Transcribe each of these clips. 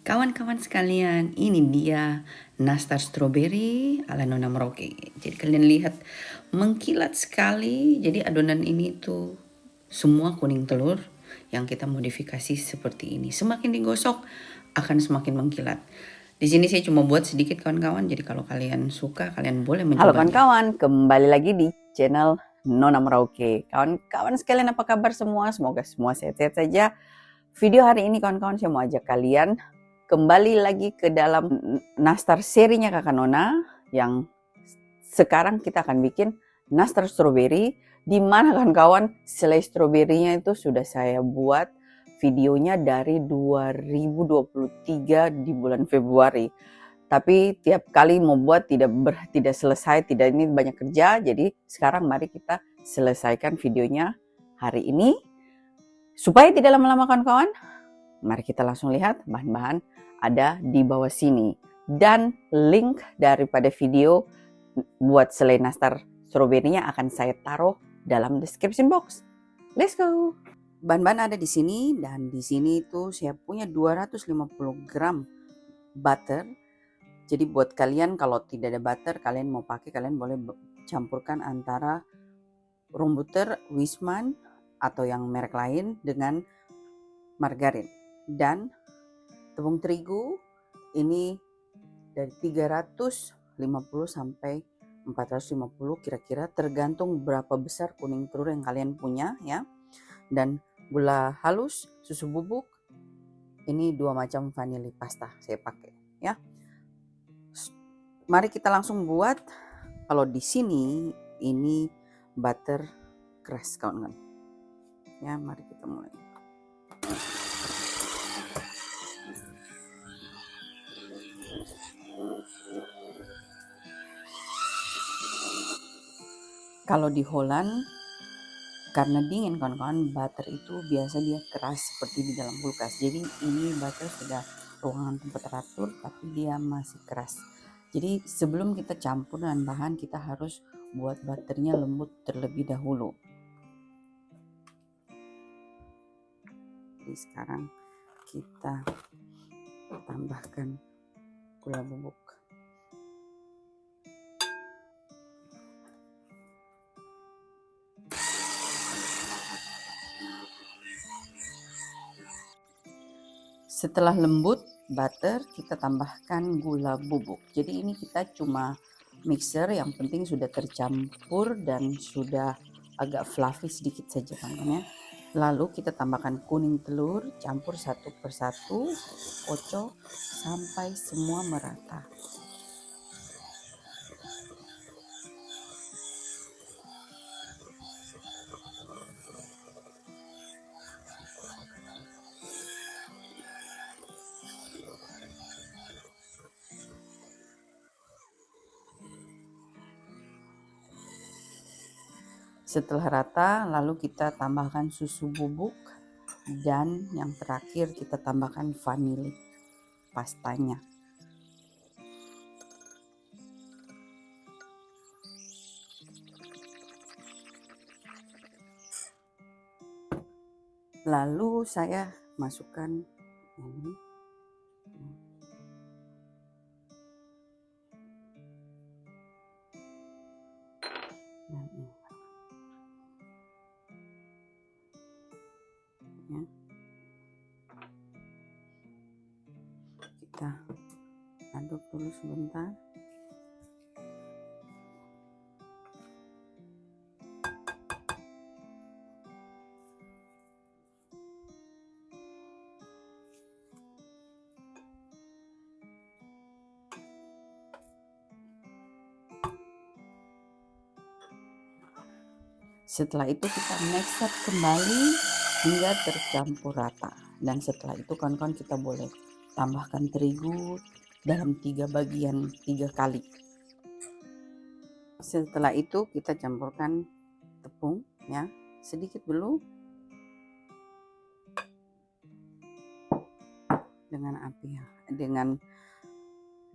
Kawan-kawan sekalian, ini dia nastar strawberry ala Nona Merauke. Jadi kalian lihat mengkilat sekali. Jadi adonan ini tuh semua kuning telur yang kita modifikasi seperti ini. Semakin digosok akan semakin mengkilat. Di sini saya cuma buat sedikit kawan-kawan. Jadi kalau kalian suka, kalian boleh mencobanya. Halo kawan-kawan, kembali lagi di channel Nona Merauke. Kawan-kawan sekalian, apa kabar semua? Semoga semua sehat-sehat saja. Video hari ini kawan-kawan saya mau ajak kalian kembali lagi ke dalam nastar serinya Kakak Nona, yang sekarang kita akan bikin nastar strawberry, di mana kawan-kawan selai stroberinya itu sudah saya buat videonya dari 2023 di bulan Februari. Tapi tiap kali mau buat tidak selesai, ini banyak kerja. Jadi sekarang mari kita selesaikan videonya hari ini. Supaya tidak lama-lama kawan-kawan, mari kita langsung lihat bahan-bahan ada di bawah sini. Dan link daripada video buat selai nastar stroberinya akan saya taruh dalam description box. Let's go! Bahan-bahan ada di sini, dan di sini itu saya punya 250 gram butter. Jadi buat kalian kalau tidak ada butter, kalian mau pakai, kalian boleh campurkan antara room butter Wisman atau yang merek lain dengan margarin. Dan tepung terigu ini dari 350 sampai 450 kira-kira, tergantung berapa besar kuning telur yang kalian punya ya. Dan gula halus, susu bubuk, ini 2 macam vanili pasta saya pakai ya. Mari kita langsung buat. Kalau di sini ini butter keras kawan-kawan. Ya, mari kita mulai. Kalau di Holland karena dingin kawan-kawan, butter itu biasa dia keras seperti di dalam kulkas. Jadi ini butter sudah ruangan temperatur tapi dia masih keras. Jadi sebelum kita campur dengan bahan, kita harus buat butternya lembut terlebih dahulu. Jadi sekarang kita tambahkan gula bubuk. Setelah lembut butter, kita tambahkan gula bubuk. Jadi ini kita cuma mixer, yang penting sudah tercampur dan sudah agak fluffy sedikit saja teman-teman ya. Lalu kita tambahkan kuning telur, campur satu persatu, kocok sampai semua merata. Setelah rata, lalu kita tambahkan susu bubuk, dan yang terakhir kita tambahkan vanili pastanya. Lalu saya masukkan ini. Dan ini. Ya. Kita aduk dulu sebentar. Setelah itu kita mixer kembali hingga tercampur rata. Dan setelah itu kawan-kawan kita boleh tambahkan terigu dalam 3 bagian, 3 kali. Setelah itu kita campurkan tepung ya, sedikit dulu dengan api ya,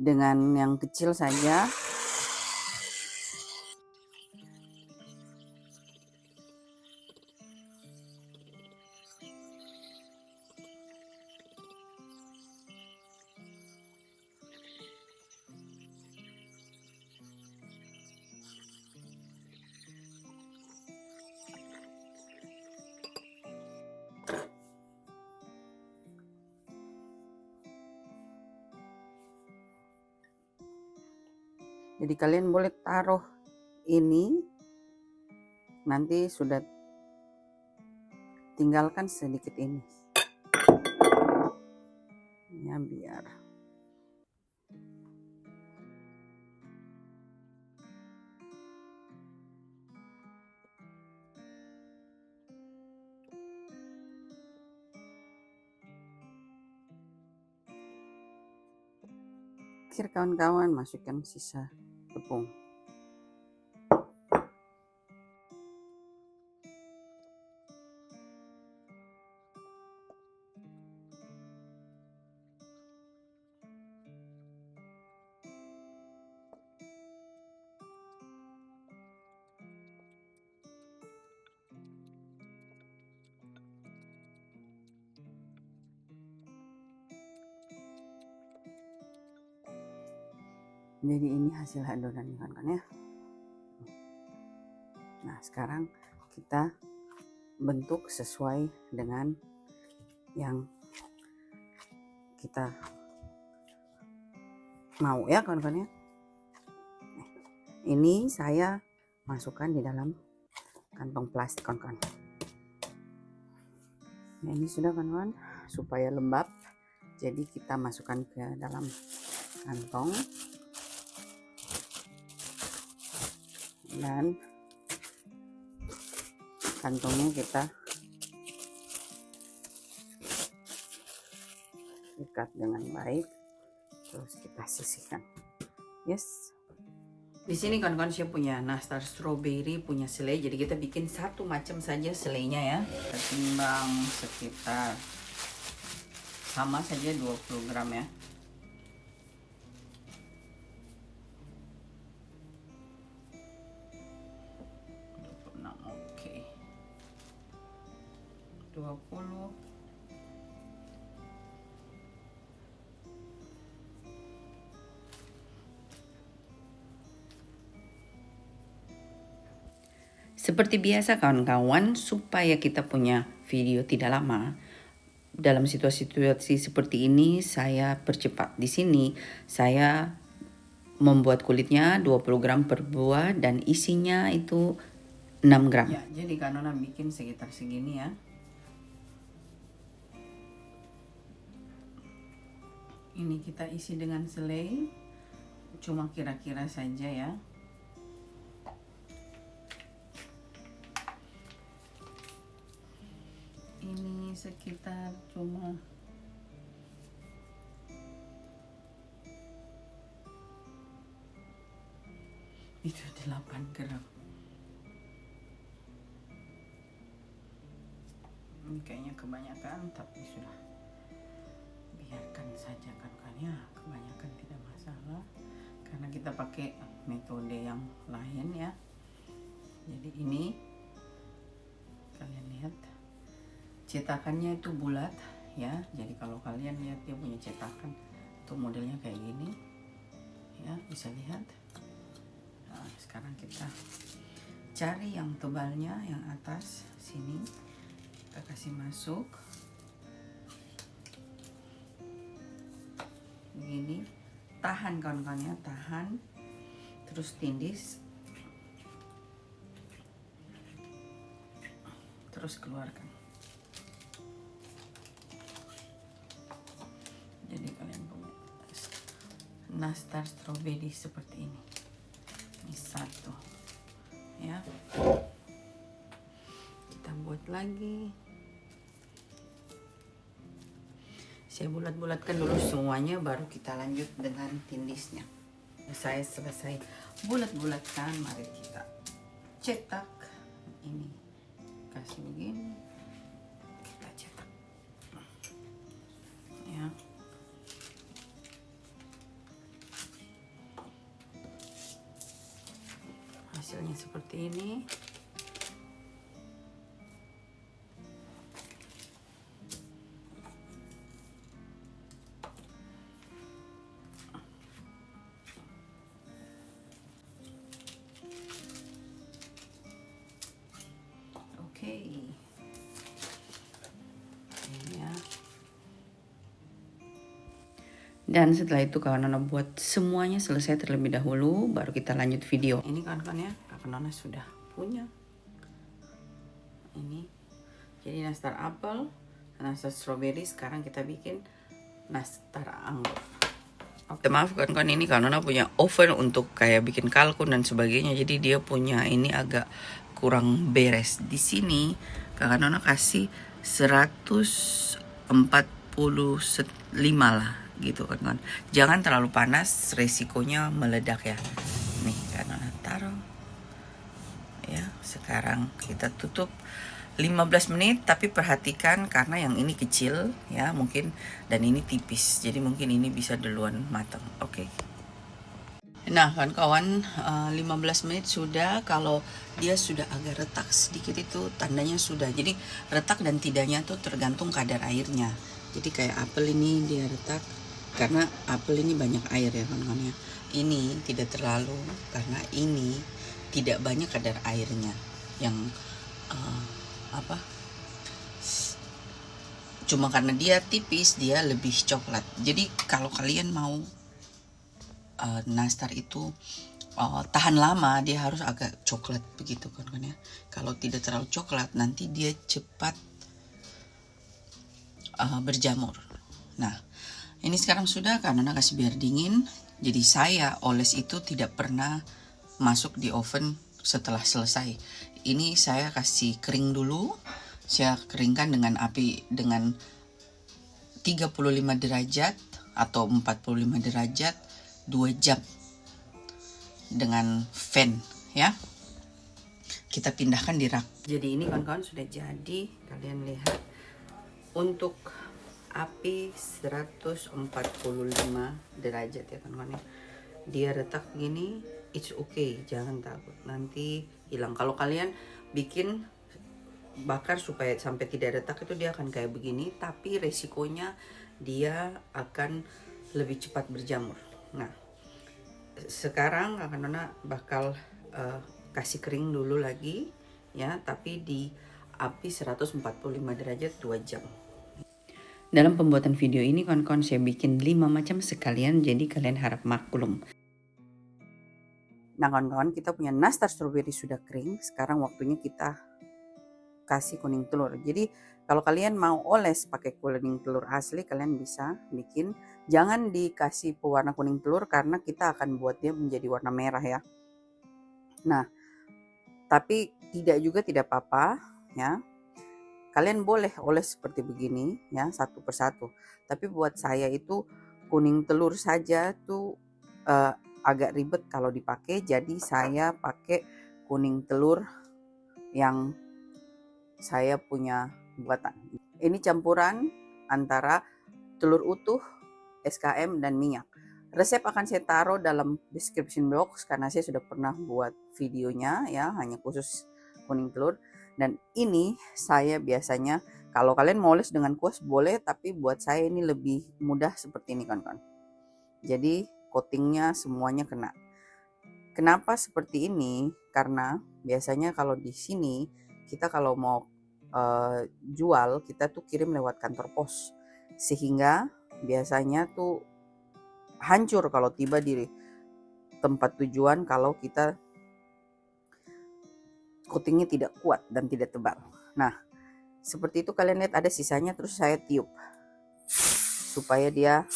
dengan yang kecil saja. Jadi kalian boleh taruh ini, nanti sudah tinggalkan sedikit ini ya, biar akhir kawan-kawan masukkan sisa tepung. Jadi ini hasil adonan kan ya. Nah sekarang kita bentuk sesuai dengan yang kita mau ya kawan-kawan ya. Ini saya masukkan di dalam kantong plastik kawan-kawan. Nah ini sudah kawan-kawan, supaya lembab. Jadi kita masukkan ke dalam kantong. Dan kantongnya kita ikat dengan baik, terus kita sisihkan. Yes. Di sini kawan-kawan saya punya nastar strawberry, punya selai. Jadi kita bikin satu macam saja selainya ya. Kita timbang sekitar sama saja 20 gram ya. Oke. 20. Seperti biasa kawan-kawan, supaya kita punya video tidak lama, dalam situasi-situasi seperti ini saya percepat. Di sini saya membuat kulitnya 20 gram per buah dan isinya itu 6 gram. Ya, jadi kawan-kawan bikin sekitar segini ya. Ini kita isi dengan selai, cuma kira-kira saja ya. Ini sekitar cuma itu 8 gram. Ini kayaknya kebanyakan, tapi sudah biarkan saja kan ya, kebanyakan tidak masalah karena kita pakai metode yang lain ya. Jadi ini kalian lihat cetakannya itu bulat ya. Jadi kalau kalian lihat dia punya cetakan tuh modelnya kayak gini ya, bisa lihat. Nah, sekarang kita cari yang tebalnya, yang atas sini kita kasih masuk begini, tahan kawan-kawannya, tahan, terus tindis, terus keluarkan. Jadi kalian punya nastar strawberry seperti ini. Ini satu ya, kita buat lagi. Saya bulat-bulatkan dulu semuanya, baru kita lanjut dengan tindisnya. Saya selesai bulat-bulatkan, mari kita cetak. Ini kasih begini, kita cetak ya. Hasilnya seperti ini. Oke. Ini ya. Dan setelah itu Kak Nona buat semuanya selesai terlebih dahulu, baru kita lanjut video. Ini kawan-kawan ya, Kak Nona sudah punya. Ini jadi nastar apel, nastar strawberry. Sekarang kita bikin nastar anggur. Oke, maaf kawan-kawan, ini Kak Nona punya oven untuk kayak bikin kalkun dan sebagainya. Jadi dia punya ini agak kurang beres. Di sini Kak Nona kasih 145 lah gitu kan. Jangan terlalu panas, resikonya meledak ya. Nih Kak Nona taruh. Ya, sekarang kita tutup 15 menit, tapi perhatikan karena yang ini kecil ya mungkin dan ini tipis. Jadi mungkin ini bisa duluan matang. Oke. Nah, kawan-kawan, 15 menit sudah. Kalau dia sudah agak retak sedikit itu tandanya sudah. Jadi retak dan tidaknya tuh tergantung kadar airnya. Jadi kayak apel ini dia retak karena apel ini banyak air ya kawan-kawan ya. Ini tidak terlalu karena ini tidak banyak kadar airnya yang cuma karena dia tipis dia lebih coklat. Jadi kalau kalian mau nastar itu tahan lama, dia harus agak coklat begitu kan ya. Kalau tidak terlalu coklat nanti dia cepat berjamur. Nah, ini sekarang sudah karena kasih biar dingin. Jadi saya oles itu tidak pernah masuk di oven setelah selesai. Ini saya kasih kering dulu. Saya keringkan dengan api dengan 35 derajat atau 45 derajat 2 jam dengan fan ya. Kita pindahkan di rak. Jadi ini kawan-kawan sudah jadi, kalian lihat untuk api 145 derajat ya kawan-kawan ya. Dia retak gini, it's okay, jangan takut nanti hilang. Kalau kalian bikin bakar supaya sampai tidak retak itu dia akan kayak begini, tapi resikonya dia akan lebih cepat berjamur. Nah, sekarang Kak Nona bakal kasih kering dulu lagi ya, tapi di api 145 derajat 2 jam. Dalam pembuatan video ini kawan-kawan saya bikin 5 macam sekalian, jadi kalian harap maklum. Nah kawan-kawan, kita punya nastar strawberry sudah kering. Sekarang waktunya kita kasih kuning telur. Jadi kalau kalian mau oles pakai kuning telur asli, kalian bisa bikin. Jangan dikasih pewarna kuning telur karena kita akan buat dia menjadi warna merah ya. Nah, tapi tidak apa-apa ya. Kalian boleh oles seperti begini ya, satu persatu. Tapi buat saya itu kuning telur saja tuh agak ribet kalau dipakai. Jadi saya pakai kuning telur yang saya punya buatan. Ini campuran antara telur utuh, SKM dan minyak. Resep akan saya taruh dalam description box karena saya sudah pernah buat videonya ya, hanya khusus kuning telur. Dan ini saya biasanya kalau kalian mau oles dengan kuas boleh, tapi buat saya ini lebih mudah seperti ini kawan-kawan. Jadi coatingnya semuanya kena. Kenapa seperti ini? Karena biasanya kalau di sini kita kalau mau jual kita tuh kirim lewat kantor pos, sehingga biasanya tuh hancur kalau tiba di tempat tujuan kalau kita coatingnya tidak kuat dan tidak tebal. Nah, seperti itu kalian lihat ada sisanya, terus saya tiup supaya dia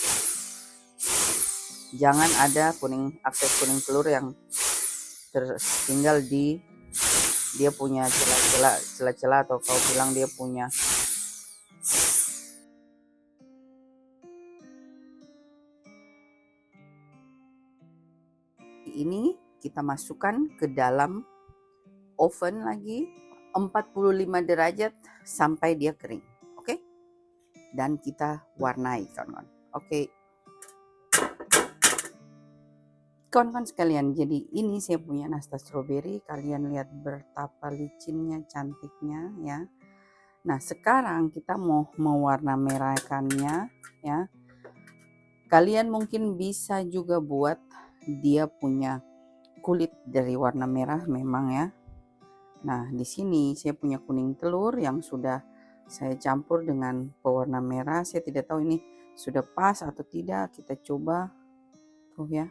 jangan ada akses kuning telur yang tertinggal di dia punya celah-celah atau kau bilang dia punya ini. Kita masukkan ke dalam oven lagi 45 derajat sampai dia kering. Oke? Dan kita warnai kawan-kawan. Oke. Kawan-kawan sekalian, jadi ini saya punya nastar strawberry. Kalian lihat betapa licinnya, cantiknya ya. Nah, sekarang kita mau mewarna merahkannya ya. Kalian mungkin bisa juga buat dia punya kulit dari warna merah memang ya. Nah, di sini saya punya kuning telur yang sudah saya campur dengan pewarna merah. Saya tidak tahu ini sudah pas atau tidak, kita coba tuh ya.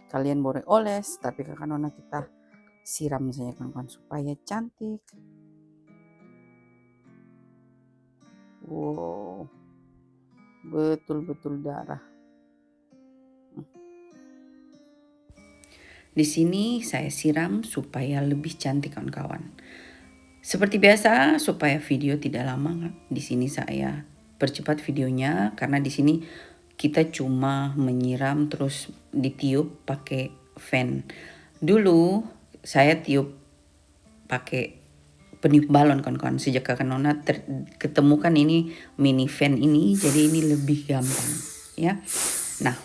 Kalian boleh oles, tapi kakak Nona kita siram saja kawan-kawan supaya cantik. Wow, betul-betul darah. Di sini saya siram supaya lebih cantik kawan-kawan. Seperti biasa, supaya video tidak lama, di sini saya percepat videonya karena di sini kita cuma menyiram terus ditiup pakai fan. Dulu saya tiup pakai peniup balon kawan-kawan. Sejak kakak Nona ketemukan ini mini fan ini, jadi ini lebih gampang ya. Nah,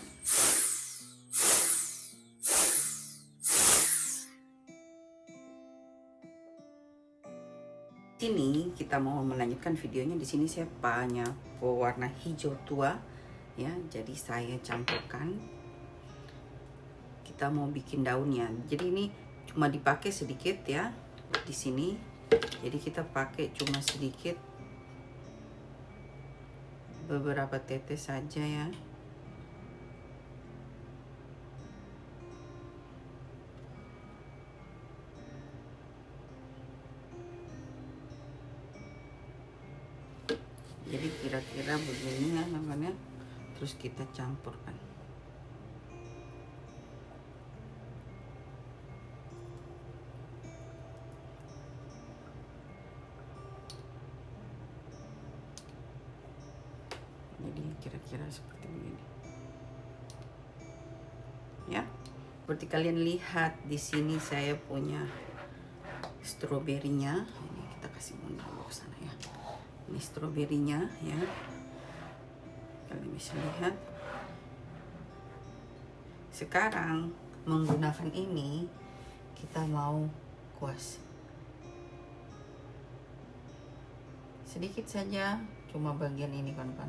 sini kita mau melanjutkan videonya. Di sini saya punya warna hijau tua ya, jadi saya campurkan. Kita mau bikin daunnya, jadi ini cuma dipakai sedikit ya di sini, jadi kita pakai cuma sedikit, beberapa tetes saja ya. Jadi kira-kira begini ya namanya, terus kita campurkan. Jadi kira-kira seperti ini ya. Seperti kalian lihat di sini saya punya stroberinya. Ini kita kasih mundur ke sana ya. Ini stroberinya ya, kalian bisa lihat. Sekarang menggunakan ini kita mau kuas sedikit saja, cuma bagian ini kawan-kawan.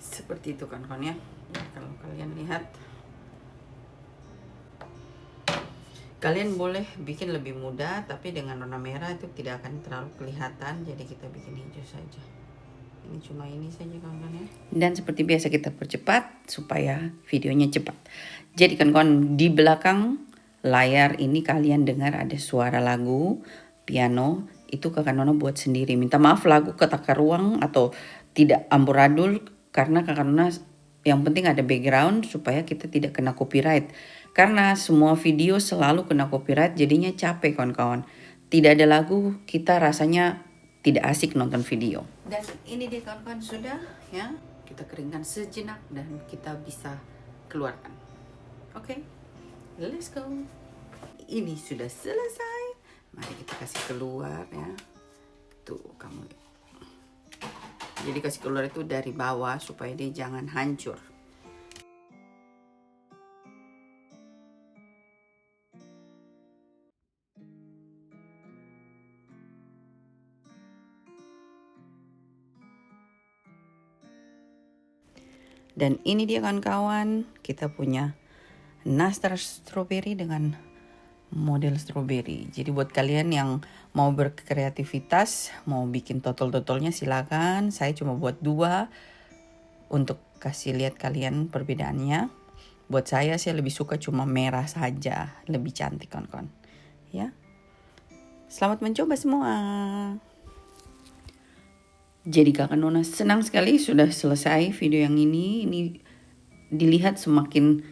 Seperti itu kawan-kawan ya. Kalau kalian lihat, kalian boleh bikin lebih mudah, tapi dengan warna merah itu tidak akan terlalu kelihatan, jadi kita bikin hijau saja. Ini cuma ini saja kawan-kawan ya. Dan seperti biasa kita percepat supaya videonya cepat. Jadi kawan-kawan, di belakang layar ini kalian dengar ada suara lagu piano, itu kakak Nona buat sendiri. Minta maaf lagu ketaka ruang atau tidak amburadul, karena kakak Nona yang penting ada background supaya kita tidak kena copyright. Karena semua video selalu kena copyright, jadinya capek kawan-kawan. Tidak ada lagu, kita rasanya tidak asik nonton video. Dan ini dia kawan-kawan sudah ya, kita keringkan sejenak dan kita bisa keluarkan. Oke, let's go. Ini sudah selesai. Mari kita kasih keluar ya. Tuh kamu. Jadi kasih keluar itu dari bawah supaya dia jangan hancur. Dan ini dia kawan-kawan, kita punya nastar strawberry dengan model strawberry. Jadi buat kalian yang mau berkreativitas, mau bikin totol-totolnya silakan. Saya cuma buat 2 untuk kasih lihat kalian perbedaannya. Buat saya lebih suka cuma merah saja, lebih cantik kawan-kawan. Ya. Selamat mencoba semua. Jadi kakak Nona senang sekali sudah selesai video yang ini. Ini dilihat semakin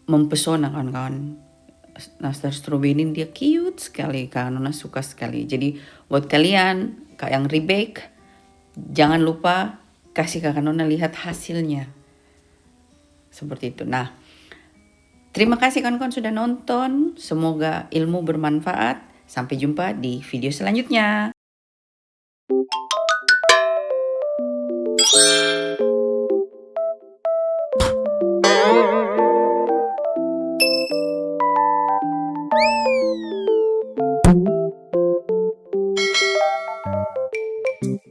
mempesona kawan-kawan. Nastar strawberry dia cute sekali, kakak Nona suka sekali. Jadi buat kalian yang rebake, jangan lupa kasih kakak Nona lihat hasilnya. Seperti itu. Nah, terima kasih kawan-kawan sudah nonton. Semoga ilmu bermanfaat. Sampai jumpa di video selanjutnya. Thank you.